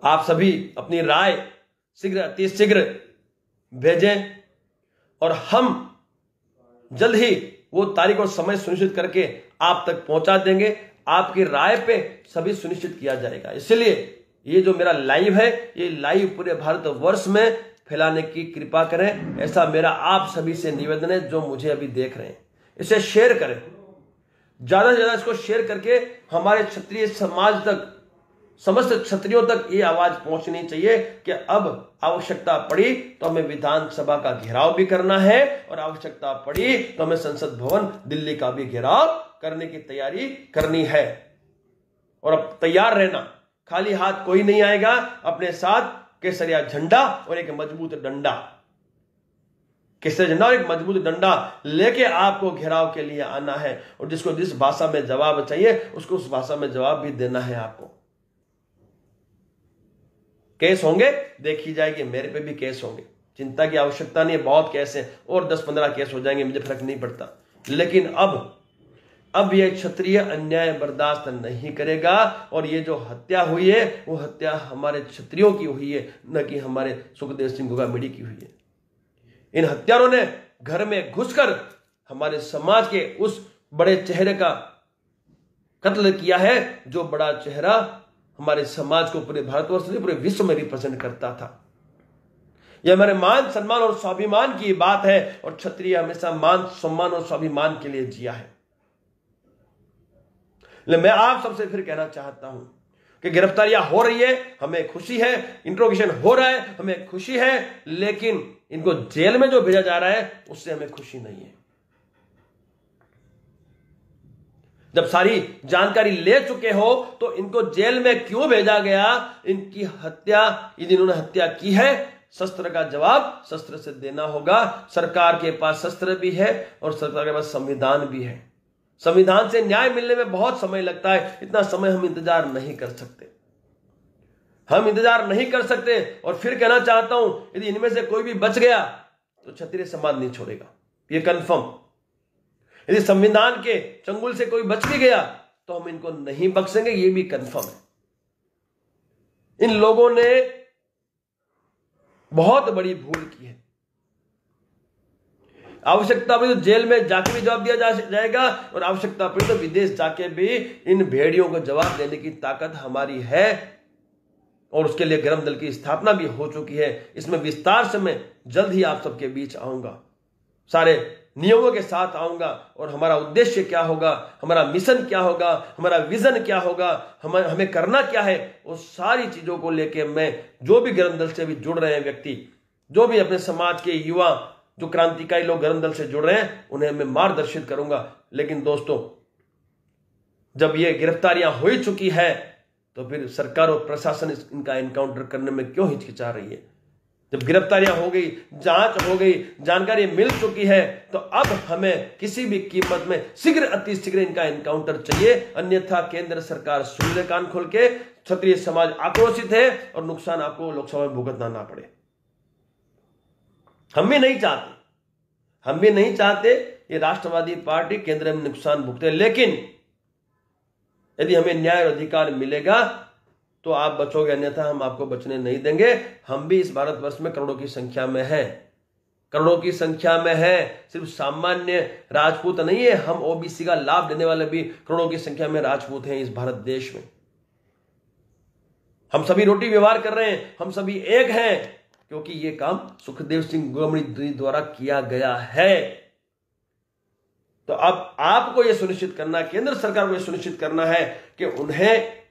आप सभी अपनी राय शीघ्र अति शीघ्र भेजें और हम जल्द ही वो तारीख और समय सुनिश्चित करके आप तक पहुंचा देंगे। आपकी राय पे सभी सुनिश्चित किया जाएगा। इसलिए ये जो मेरा लाइव है, ये लाइव पूरे भारत वर्ष में फैलाने की कृपा करें, ऐसा मेरा आप सभी से निवेदन है जो मुझे अभी देख रहे हैं। इसे शेयर करें, ज्यादा से ज्यादा इसको शेयर करके हमारे क्षत्रिय समाज तक, समस्त क्षत्रियों तक ये आवाज पहुंचनी चाहिए कि अब आवश्यकता पड़ी तो हमें विधानसभा का घेराव भी करना है, और आवश्यकता पड़ी तो हमें संसद भवन दिल्ली का भी घेराव करने की तैयारी करनी है। और अब तैयार रहना, खाली हाथ कोई नहीं आएगा, अपने साथ केसरिया झंडा और एक मजबूत डंडा, केसरिया झंडा और एक मजबूत डंडा लेके आपको घेराव के लिए आना है। और जिसको जिस भाषा में जवाब चाहिए उसको उस भाषा में जवाब भी देना है आपको। केस होंगे, देखी जाएगी, मेरे पे भी केस होंगे, चिंता की आवश्यकता नहीं है। बहुत केस हैं और 10-15 केस हो जाएंगे, मुझे फर्क नहीं पड़ता। लेकिन अब यह क्षत्रिय अन्याय बर्दाश्त नहीं करेगा। और ये जो हत्या हुई है वो हत्या हमारे क्षत्रियों की हुई है, न कि हमारे सुखदेव सिंह गोगामिडी की हुई है। इन हत्यारों ने घर में घुसकर हमारे समाज के उस बड़े चेहरे का कत्ल किया है, जो बड़ा चेहरा हमारे समाज को पूरे भारतवर्ष से पूरे विश्व में रिप्रेजेंट करता था। यह हमारे मान सम्मान और स्वाभिमान की बात है, और क्षत्रिय हमेशा मान सम्मान और स्वाभिमान के लिए जिया है। मैं आप सबसे फिर कहना चाहता हूं कि गिरफ्तारियां हो रही है, हमें खुशी है, इंट्रोगेशन हो रहा है, हमें खुशी है, लेकिन इनको जेल में जो भेजा जा रहा है उससे हमें खुशी नहीं है। जब सारी जानकारी ले चुके हो तो इनको जेल में क्यों भेजा गया? इनकी हत्या, जिन्होंने हत्या की है, शस्त्र का जवाब शस्त्र से देना होगा। सरकार के पास शस्त्र भी है और सरकार के पास संविधान भी है। संविधान से न्याय मिलने में बहुत समय लगता है, इतना समय हम इंतजार नहीं कर सकते, हम इंतजार नहीं कर सकते। और फिर कहना चाहता हूं, यदि इनमें से कोई भी बच गया तो क्षत्रिय समाज नहीं छोड़ेगा, ये कंफर्म। यदि संविधान के चंगुल से कोई बच भी गया तो हम इनको नहीं बख्शेंगे, ये भी कंफर्म है। इन लोगों ने बहुत बड़ी भूल की है। आवश्यकता पड़ी तो जेल में जाके भी जवाब दिया जाएगा, और आवश्यकता पड़ी तो विदेश जाके भी इन भेड़ियों को जवाब देने की ताकत हमारी है। और उसके लिए गरम दल की स्थापना भी हो चुकी है। इसमें विस्तार से मैं जल्द ही आप सबके बीच आऊंगा, सारे नियमों के साथ आऊंगा, और हमारा उद्देश्य क्या होगा, हमारा मिशन क्या होगा, हमारा विजन क्या होगा, हमें करना क्या है, वो सारी चीजों को लेके मैं, जो भी गरम दल से भी जुड़ रहे हैं व्यक्ति, जो भी अपने समाज के युवा, जो क्रांतिकारी लोग गरम दल से जुड़ रहे हैं, उन्हें मैं मार्गदर्शित करूंगा। लेकिन दोस्तों, जब ये गिरफ्तारियां हो ही चुकी है तो फिर सरकार और प्रशासन इनका एनकाउंटर करने में क्यों हिचकिचा रही है? जब गिरफ्तारियां हो गई, जांच हो गई, जानकारी मिल चुकी है, तो अब हमें किसी भी कीमत में शीघ्र अति शीघ्र इनका एनकाउंटर चाहिए, अन्यथा केंद्र सरकार सुन ले कान खोल के। क्षत्रिय समाज आक्रोशित है और नुकसान आपको लोकसभा में भुगतना ना पड़े। हम भी नहीं चाहते ये राष्ट्रवादी पार्टी केंद्र में नुकसान भुगते, लेकिन यदि हमें न्याय और अधिकार मिलेगा तो आप बचोगे, अन्यथा हम आपको बचने नहीं देंगे। हम भी इस भारतवर्ष में करोड़ों की संख्या में हैं, सिर्फ सामान्य राजपूत नहीं है, हम ओबीसी का लाभ लेने वाले भी करोड़ों की संख्या में राजपूत हैं इस भारत देश में। हम सभी रोटी व्यवहार कर रहे हैं, हम सभी एक हैं, क्योंकि यह काम सुखदेव सिंह गोमड़ी जी द्वारा किया गया है। तो अब आपको यह सुनिश्चित करना, केंद्र सरकार को यह सुनिश्चित करना है कि उन्हें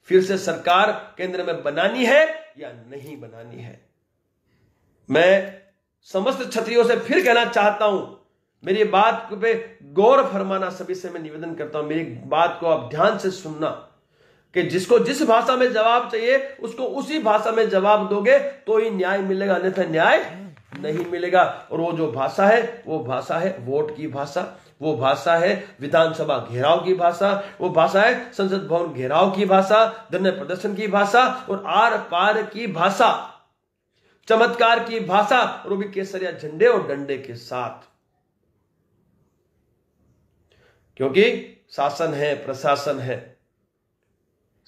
फिर से सरकार केंद्र में बनानी है या नहीं बनानी है। मैं समस्त क्षत्रियों से फिर कहना चाहता हूं, मेरी बात पे गौर फरमाना सभी से मैं निवेदन करता हूं। मेरी बात को आप ध्यान से सुनना कि जिसको जिस भाषा में जवाब चाहिए उसको उसी भाषा में जवाब दोगे तो ही न्याय मिलेगा, अन्यथा न्याय नहीं मिलेगा। और वो जो भाषा है वो भाषा है वोट की भाषा, वो भाषा है विधानसभा घेराव की भाषा, वो भाषा है संसद भवन घेराव की भाषा, धरने प्रदर्शन की भाषा और आर पार की भाषा, चमत्कार की भाषा, और वो भी केसरिया झंडे और डंडे के साथ। क्योंकि शासन है, प्रशासन है,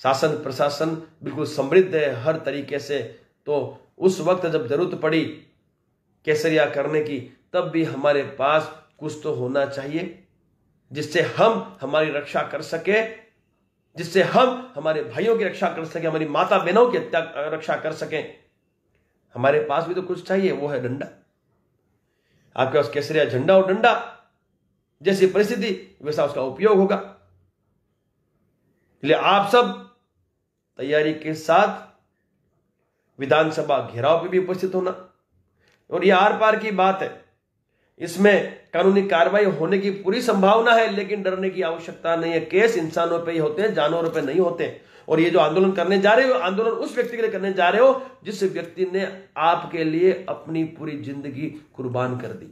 शासन प्रशासन बिल्कुल समृद्ध है हर तरीके से। तो उस वक्त जब जरूरत पड़ी केसरिया करने की, तब भी हमारे पास कुछ तो होना चाहिए जिससे हम हमारी रक्षा कर सके, जिससे हम हमारे भाइयों की रक्षा कर सके, हमारी माता बहनों की रक्षा कर सकें। हमारे पास भी तो कुछ चाहिए, वो है डंडा। आपके पास केसरिया झंडा और डंडा, जैसी परिस्थिति वैसा उसका उपयोग होगा। इसलिए आप सब तैयारी के साथ विधानसभा घेराव पे भी उपस्थित होना। और यह आर पार की बात है, इसमें कानूनी कार्रवाई होने की पूरी संभावना है, लेकिन डरने की आवश्यकता नहीं है। केस इंसानों पे ही होते हैं, जानवरों पे नहीं होते। और ये जो आंदोलन करने जा रहे हो, आंदोलन उस व्यक्ति के लिए करने जा रहे हो जिस व्यक्ति ने आपके लिए अपनी पूरी जिंदगी कुर्बान कर दी।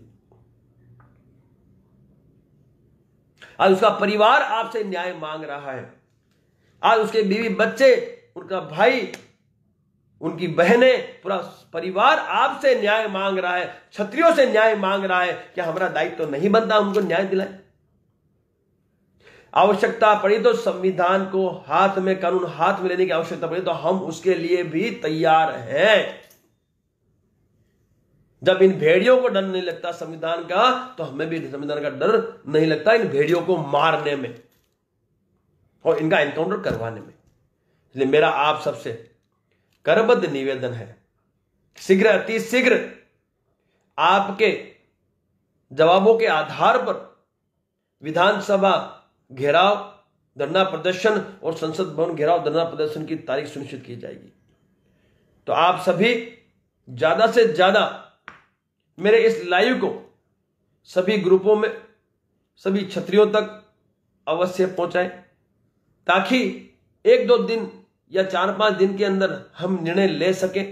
आज उसका परिवार आपसे न्याय मांग रहा है। आज उसके बीवी बच्चे, उनका भाई, उनकी बहनें, पूरा परिवार आपसे न्याय मांग रहा है, क्षत्रियों से न्याय मांग रहा है। क्या हमारा दायित्व तो नहीं बनता उनको न्याय दिलाए? आवश्यकता पड़ी तो संविधान को हाथ में, कानून हाथ में लेने की आवश्यकता पड़ी तो हम उसके लिए भी तैयार हैं। जब इन भेड़ियों को डर नहीं लगता संविधान का, तो हमें भी संविधान का डर नहीं लगता इन भेड़ियों को मारने में और इनका एनकाउंटर करवाने में। इसलिए मेरा आप सबसे करबद्ध निवेदन है, शीघ्र अति शीघ्र आपके जवाबों के आधार पर विधानसभा घेराव, धरना प्रदर्शन और संसद भवन घेराव, धरना प्रदर्शन की तारीख सुनिश्चित की जाएगी। तो आप सभी ज्यादा से ज्यादा मेरे इस लाइव को सभी ग्रुपों में, सभी क्षत्रियों तक अवश्य पहुंचाएं, ताकि 1-2 दिन या 4-5 दिन के अंदर हम निर्णय ले सकें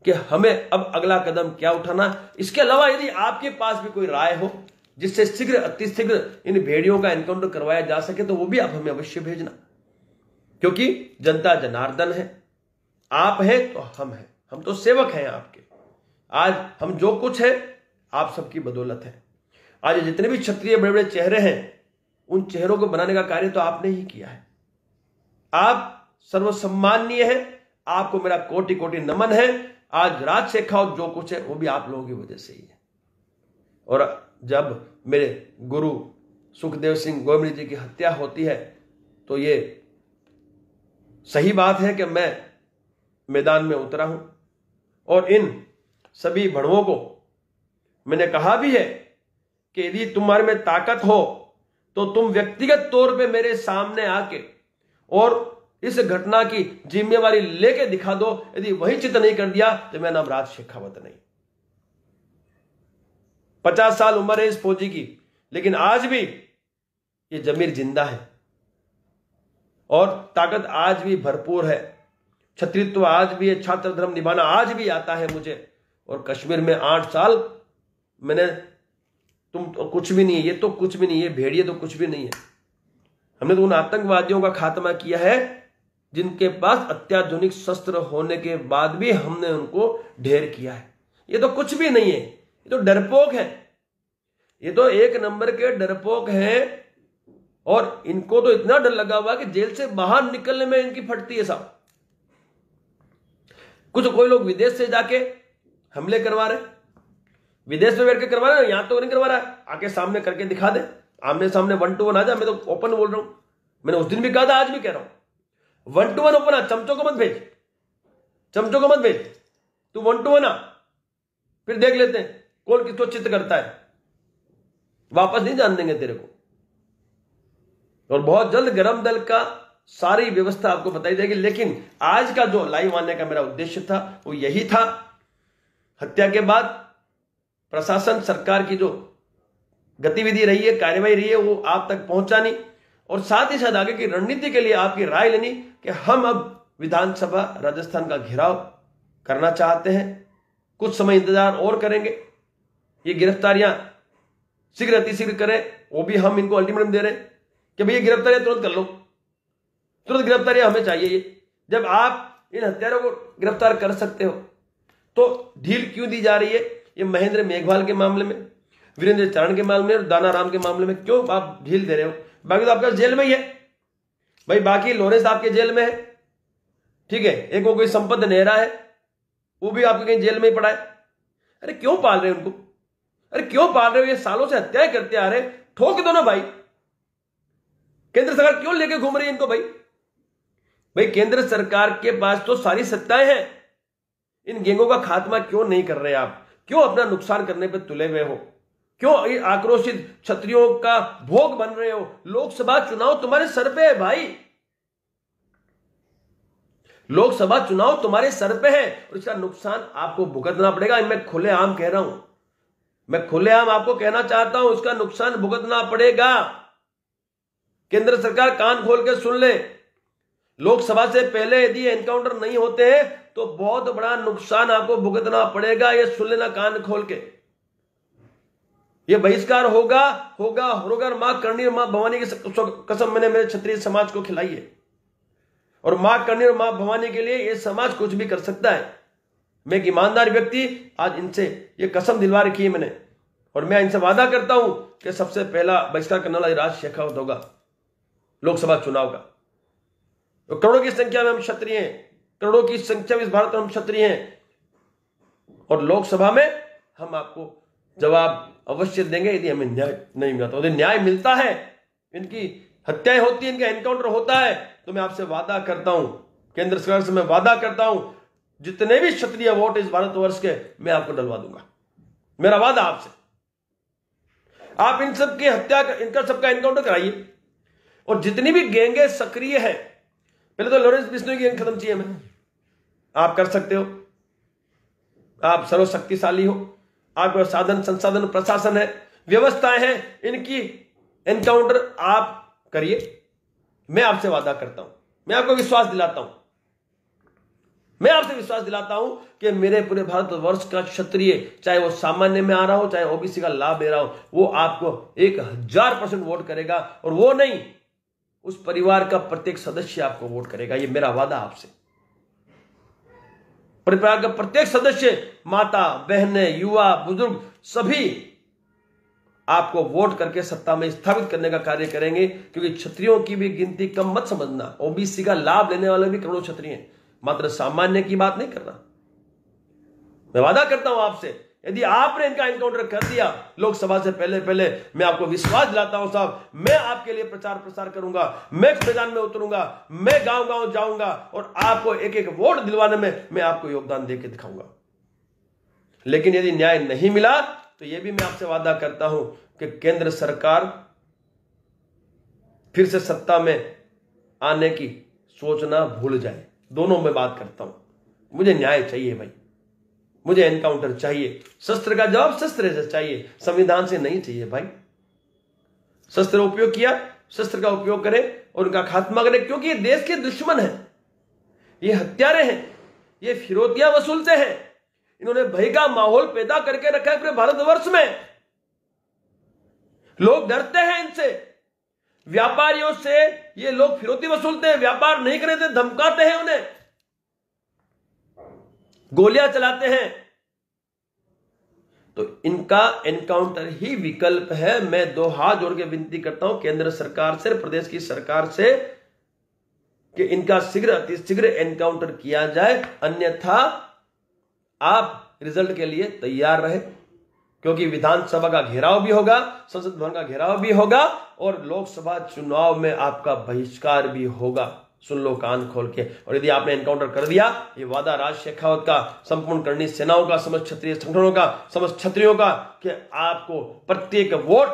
कि हमें अब अगला कदम क्या उठाना। इसके अलावा यदि आपके पास भी कोई राय हो जिससे शीघ्र अति शीघ्र इन भेड़ियों का एनकाउंटर करवाया जा सके, तो वो भी आप हमें अवश्य भेजना, क्योंकि जनता जनार्दन है, आप हैं तो हम हैं, हम तो सेवक हैं आपके। आज हम जो कुछ है आप सबकी बदौलत है। आज जितने भी क्षत्रिय बड़े बड़े चेहरे हैं, उन चेहरों को बनाने का कार्य तो आपने ही किया है। आप सर्वसम्माननीय हैं, आपको मेरा कोटि कोटि नमन है। आज राज शेखावत जो कुछ है वो भी आप लोगों की वजह से ही है। और जब मेरे गुरु सुखदेव सिंह गोमड़ी जी की हत्या होती है, तो ये सही बात है कि मैं मैदान में उतरा हूं और इन सभी भड़वों को मैंने कहा भी है कि यदि तुम्हारे में ताकत हो तो तुम व्यक्तिगत तौर पे मेरे सामने आके और इस घटना की जिम्मेवारी लेके दिखा दो। यदि वही चित नहीं कर दिया तो मेरा नाम राज शेखावत नहीं। 50 साल उम्र है इस फौजी की, लेकिन आज भी ये जमीर जिंदा है और ताकत आज भी भरपूर है। क्षत्रित्व आज भी है, छात्र धर्म निभाना आज भी आता है मुझे। और कश्मीर में 8 साल मैंने, तुम तो कुछ भी नहीं है, ये तो कुछ भी नहीं है, भेड़िए तो कुछ भी नहीं है। हमने तो उन आतंकवादियों का खात्मा किया है जिनके पास अत्याधुनिक शस्त्र होने के बाद भी हमने उनको ढेर किया है। ये तो कुछ भी नहीं है, ये तो डरपोक है, ये तो 1 नंबर के डरपोक हैं। और इनको तो इतना डर लगा हुआ कि जेल से बाहर निकलने में इनकी फटती है साहब। कोई लोग विदेश से जाके हमले करवा रहे, विदेश में बैठ के करवा रहे, यहां तो नहीं करवा रहा, आके सामने करके दिखा दे, आमने सामने 1 to 1 आ जा। मैं तो ओपन बोल रहा हूं, मैंने उस दिन भी कहा था, आज भी कह रहा हूं, 1 to 1 ओपन आ। चमचों को मत भेज, चमचों को मत भेज, तू 1 to 1 आ, फिर देख लेते हैं कौन किसको चित्त करता है। वापस नहीं जान देंगे तेरे को। और बहुत जल्द गरम दल का सारी व्यवस्था आपको बताई जाएगी। लेकिन आज का जो लाइव आने का मेरा उद्देश्य था वो यही था, हत्या के बाद प्रशासन सरकार की जो गतिविधि रही है, कार्यवाही रही है, वो आप तक पहुंचानी और साथ ही साथ आगे की रणनीति के लिए आपकी राय लेनी कि हम अब विधानसभा राजस्थान का घेराव करना चाहते हैं, कुछ समय इंतजार और करेंगे, ये गिरफ्तारियां शीघ्र अतिशीघ्र करें, वो भी हम इनको अल्टीमेटम दे रहे हैं कि भैया गिरफ्तारियां तुरंत कर लो, तुरंत गिरफ्तारियां हमें चाहिए। जब आप इन हत्यारों को गिरफ्तार कर सकते हो तो ढील क्यों दी जा रही है? ये महेंद्र मेघवाल के मामले में, वीरेंद्र चरण के मामले में और दानाराम के मामले में क्यों आप ढील दे रहे हो? बाकी तो आपका जेल में ही है भाई, बाकी लॉरेंस आपके जेल में है, ठीक है, एक वो कोई संपत नेहरा है, वो भी आपके कहीं जेल में ही पड़ा है। अरे क्यों पाल रहे हो उनको? अरे क्यों पाल रहे हो? ये सालों से हत्याएं करते आ रहे, ठोक दो ना भाई। केंद्र सरकार क्यों लेके घूम रही है इनको भाई? भाई केंद्र सरकार के पास तो सारी सत्ताएं हैं, इन गैंगों का खात्मा क्यों नहीं कर रहे आप? क्यों अपना नुकसान करने पे तुले हुए हो? क्यों आक्रोशित क्षत्रियों का भोग बन रहे हो? लोकसभा चुनाव तुम्हारे सर पे है भाई, लोकसभा चुनाव तुम्हारे सर पे है और इसका नुकसान आपको भुगतना पड़ेगा। मैं खुलेआम कह रहा हूं, मैं खुलेआम आपको कहना चाहता हूं, इसका नुकसान भुगतना पड़ेगा। केंद्र सरकार कान खोल के सुन ले, लोकसभा से पहले यदि एनकाउंटर नहीं होते हैं तो बहुत बड़ा नुकसान आपको भुगतना पड़ेगा। ये सुन लेना कान खोल के, ये बहिष्कार होगा होगा होगा। मां करणी और मां भवानी की कसम मैंने मेरे क्षत्रिय समाज को खिलाई है, और मां करणी और मां भवानी के लिए ये समाज कुछ भी कर सकता है। मैं एक ईमानदार व्यक्ति, आज इनसे ये कसम दिलवा रखी है मैंने, और मैं इनसे वादा करता हूं कि सबसे पहला बहिष्कार करने वाला राज शेखावत होगा लोकसभा चुनाव का। तो करोड़ों की संख्या में हम क्षत्रिय हैं, करोड़ों की संख्या में इस भारत में हम क्षत्रिय हैं, और लोकसभा में हम आपको जवाब अवश्य देंगे यदि हमें न्याय नहीं मिलता। यदि न्याय मिलता है, इनकी हत्याएं होती है, इनका एनकाउंटर होता है, तो मैं आपसे वादा करता हूं, केंद्र सरकार से मैं वादा करता हूं, जितने भी क्षत्रिय वोट इस भारतवर्ष के मैं आपको डलवा दूंगा। मेरा वादा आपसे। आप इन सब की हत्या, इनका सबका एनकाउंटर कराइए, और जितनी भी गैंगे सक्रिय है, पहले तो लॉरेंस बिश्नोई की गैंग खत्म चाहिए हमें। आप कर सकते हो, आप सर्वशक्तिशाली हो, आपके साधन संसाधन प्रशासन है, व्यवस्थाएं हैं, इनकी एनकाउंटर आप करिए। मैं आपसे वादा करता हूं, मैं आपको विश्वास दिलाता हूं, मैं आपसे विश्वास दिलाता हूं कि मेरे पूरे भारतवर्ष का क्षत्रिय, चाहे वो सामान्य में आ रहा हो, चाहे ओबीसी का लाभ ले रहा हो, वो आपको 1000% वोट करेगा, और वो नहीं, उस परिवार का प्रत्येक सदस्य आपको वोट करेगा। ये मेरा वादा आपसे। परिवार का प्रत्येक सदस्य, माता, बहनें, युवा, बुजुर्ग, सभी आपको वोट करके सत्ता में स्थापित करने का कार्य करेंगे, क्योंकि क्षत्रियों की भी गिनती कम मत समझना। ओबीसी का लाभ लेने वाले भी करोड़ों क्षत्रिय हैं, मात्र सामान्य की बात नहीं करना। मैं वादा करता हूं आपसे, यदि आपने इनका एनकाउंटर कर दिया लोकसभा से पहले पहले, मैं आपको विश्वास दिलाता हूं साहब, मैं आपके लिए प्रचार प्रसार करूंगा, मैं मैदान में उतरूंगा, मैं गांव गांव जाऊंगा, और आपको एक एक वोट दिलवाने में मैं आपको योगदान देकर दिखाऊंगा। लेकिन यदि न्याय नहीं मिला तो यह भी मैं आपसे वादा करता हूं कि केंद्र सरकार फिर से सत्ता में आने की सोचना भूल जाए। दोनों में बात करता हूं, मुझे न्याय चाहिए भाई, मुझे एनकाउंटर चाहिए, शस्त्र का जवाब शस्त्र से चाहिए, संविधान से नहीं चाहिए भाई। शस्त्र उपयोग किया, शस्त्र का उपयोग करें और उनका खात्मा करें, क्योंकि ये देश के दुश्मन है, ये हत्यारे हैं, ये फिरौतियां वसूलते हैं। इन्होंने भय का माहौल पैदा करके रखा है पूरे भारतवर्ष में। लोग डरते हैं इनसे, व्यापारियों से ये लोग फिरौती वसूलते हैं, व्यापार नहीं करने देते, धमकाते हैं उन्हें, गोलियां चलाते हैं। तो इनका एनकाउंटर ही विकल्प है। मैं दो हाथ जोड़ के विनती करता हूं केंद्र सरकार से, प्रदेश की सरकार से, कि इनका शीघ्र अतिशीघ्र एनकाउंटर किया जाए, अन्यथा आप रिजल्ट के लिए तैयार रहे, क्योंकि विधानसभा का घेराव भी होगा, संसद भवन का घेराव भी होगा और लोकसभा चुनाव में आपका बहिष्कार भी होगा। सुन लो कान खोल के। और यदि आपने एनकाउंटर कर दिया, ये वादा राज शेखावत का, संपूर्ण करणी सेनाओं का, समस्त क्षत्रिय संगठनों का, समस्त क्षत्रियों का, कि आपको प्रत्येक वोट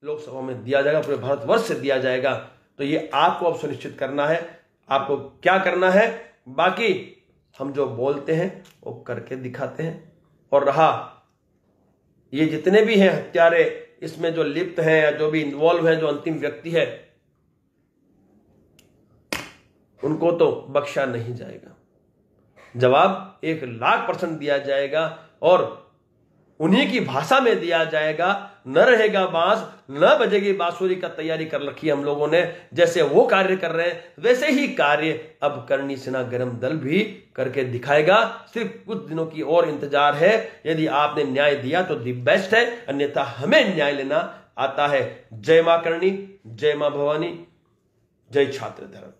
लोकसभा में दिया जाएगा, पूरे भारतवर्ष से दिया जाएगा। तो ये आपको अब सुनिश्चित करना है, आपको क्या करना है। बाकी हम जो बोलते हैं वो करके दिखाते हैं। और रहा ये जितने भी हैं हत्यारे, इसमें जो लिप्त हैं या जो भी इन्वॉल्व हैं, जो अंतिम व्यक्ति है, उनको तो बख्शा नहीं जाएगा। जवाब 1,00,000% दिया जाएगा और उन्हीं की भाषा में दिया जाएगा। न रहेगा बांस, न बजेगी बांसुरी का तैयारी कर रखी है हम लोगों ने। जैसे वो कार्य कर रहे हैं वैसे ही कार्य अब करणी सेना गरम दल भी करके दिखाएगा। सिर्फ कुछ दिनों की और इंतजार है। यदि आपने न्याय दिया तो दी बेस्ट है, अन्यथा हमें न्याय लेना आता है। जय मां करणी, जय मां भवानी, जय छात्र धर्म।